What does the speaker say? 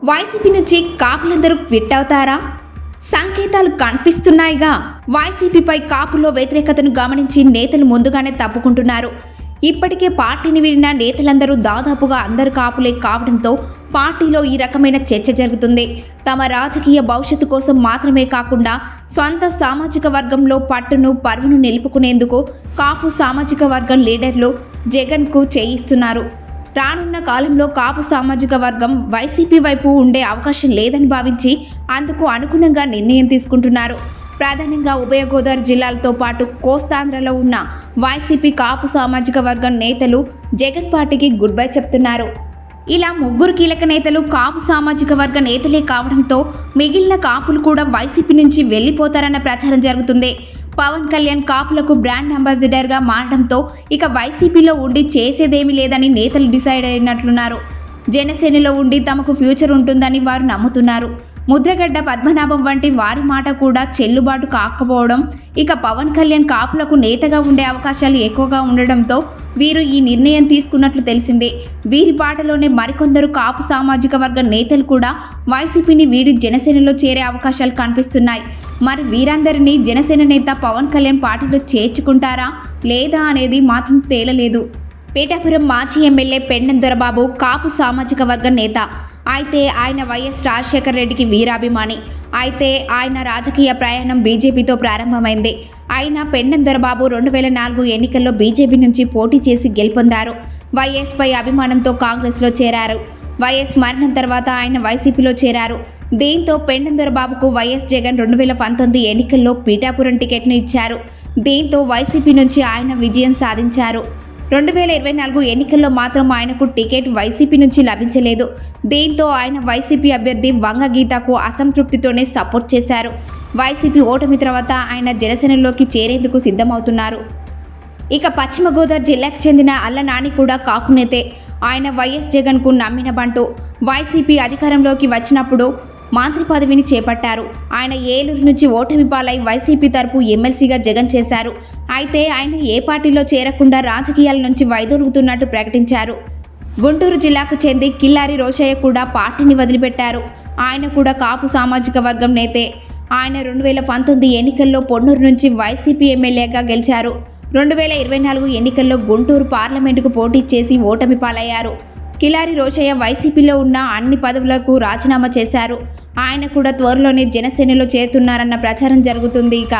YCP నుంచి కాపులందరూ quit అవుతారా? సంకేతాలు కనిపిస్తున్నాయిగా. వైసీపీపై కాపులో వ్యతిరేకతను గమనించి నేతలు ముందుగానే తప్పుకుంటున్నారు. ఇప్పటికే పార్టీని వీడిన నేతలందరూ దాదాపుగా అందరు కాపులే కావడంతో పార్టీలో ఈ రకమైన చర్చ జరుగుతుంది. తమ రాజకీయ భవిష్యత్తు కోసం మాత్రమే కాకుండా స్వంత సామాజిక వర్గంలో పట్టును పరువును నిలుపుకునేందుకు కాపు సామాజిక వర్గం లీడర్లు జగన్కు చేయిస్తున్నారు. రానున్న కాలంలో కాపు సామాజిక వర్గం వైసీపీ వైపు ఉండే అవకాశం లేదని భావించి అందుకు అనుగుణంగా నిర్ణయం తీసుకుంటున్నారు. ప్రధానంగా ఉభయ గోదావరి జిల్లాలతో పాటు కోస్తాంధ్రలో ఉన్న వైసీపీ కాపు సామాజిక వర్గం నేతలు జగన్ పార్టీకి గుడ్ బై చెప్తున్నారు. ఇలా ముగ్గురు కీలక నేతలు కాపు సామాజిక వర్గ నేతలే కావడంతో మిగిలిన కాపులు కూడా వైసీపీ నుంచి వెళ్లిపోతారన్న ప్రచారం జరుగుతుంది. పవన్ కళ్యాణ్ కాపులకు బ్రాండ్ అంబాసిడర్గా మారడంతో ఇక వైసీపీలో ఉండి చేసేదేమీ లేదని నేతలు డిసైడ్ అయినట్లున్నారు. జనసేనలో ఉండి తమకు ఫ్యూచర్ ఉంటుందని వారు నమ్ముతున్నారు. ముద్రగడ్డ పద్మనాభం వంటి వారి మాట కూడా చెల్లుబాటు కాకపోవడం, ఇక పవన్ కళ్యాణ్ కాపులకు నేతగా ఉండే అవకాశాలు ఎక్కువగా ఉండడంతో వీరు ఈ నిర్ణయం తీసుకున్నట్లు తెలిసిందే. వీరి బాటలోనే మరికొందరు కాపు సామాజిక వర్గ నేతలు కూడా వైసీపీని వీడి జనసేనలో చేరే అవకాశాలు కనిపిస్తున్నాయి. మరి వీరందరినీ జనసేన నేత పవన్ కళ్యాణ్ పార్టీలో చేర్చుకుంటారా లేదా అనేది మాత్రం తేలలేదు. పీఠాపురం మాజీ ఎమ్మెల్యే పెండెం దొరబాబు కాపు సామాజిక వర్గ నేత. అయితే ఆయన వైఎస్ రాజశేఖర రెడ్డికి వీరాభిమాని. అయితే ఆయన రాజకీయ ప్రయాణం బీజేపీతో ప్రారంభమైంది. ఆయన పెండెం దొరబాబు 2004 ఎన్నికల్లో బీజేపీ నుంచి పోటీ చేసి గెలుపొందారు. వైఎస్పై అభిమానంతో కాంగ్రెస్లో చేరారు. వైఎస్ మరణం తర్వాత ఆయన వైసీపీలో చేరారు. దీంతో పెండెం దొరబాబుకు వైఎస్ జగన్ 2019 ఎన్నికల్లో పీఠాపురం టికెట్ను ఇచ్చారు. దీంతో వైసీపీ నుంచి ఆయన విజయం సాధించారు. 2024 ఎన్నికల్లో మాత్రం ఆయనకు టికెట్ వైసీపీ నుంచి లభించలేదు. దీంతో ఆయన వైసీపీ అభ్యర్థి వంగ గీతకు అసంతృప్తితోనే సపోర్ట్ చేశారు. వైసీపీ ఓటమి తర్వాత ఆయన జనసేనలోకి చేరేందుకు సిద్ధమవుతున్నారు. ఇక పశ్చిమ గోదావరి జిల్లాకు చెందిన అల్ల నాని కూడా కాపునేతే. ఆయన వైఎస్ జగన్కు నమ్మిన బంటు. వైసీపీ అధికారంలోకి వచ్చినప్పుడు మంత్రి పదవిని చేపట్టారు. ఆయన ఏలూరు నుంచి ఓటమి పాలై వైసీపీ తరపు ఎమ్మెల్సీగా జగన్ చేశారు. అయితే ఆయన ఏ పార్టీలో చేరకుండా రాజకీయాల నుంచి వైదొలుగుతున్నట్టు ప్రకటించారు. గుంటూరు జిల్లాకు చెంది కిల్లారి రోషయ్య కూడా పార్టీని వదిలిపెట్టారు. ఆయన కూడా కాపు సామాజిక వర్గం నేతే. ఆయన 2019 ఎన్నికల్లో పొన్నూరు నుంచి వైసీపీ ఎమ్మెల్యేగా గెలిచారు. 2024 ఎన్నికల్లో గుంటూరు పార్లమెంటుకు పోటీ చేసి ఓటమి పాలయ్యారు. కిలారి రోషయ్య వైసీపీలో ఉన్న అన్ని పదవులకు రాజీనామా చేశారు. ఆయన కూడా త్వరలోనే జనసేనలో చేరుతున్నారన్న ప్రచారం జరుగుతుంది. ఇక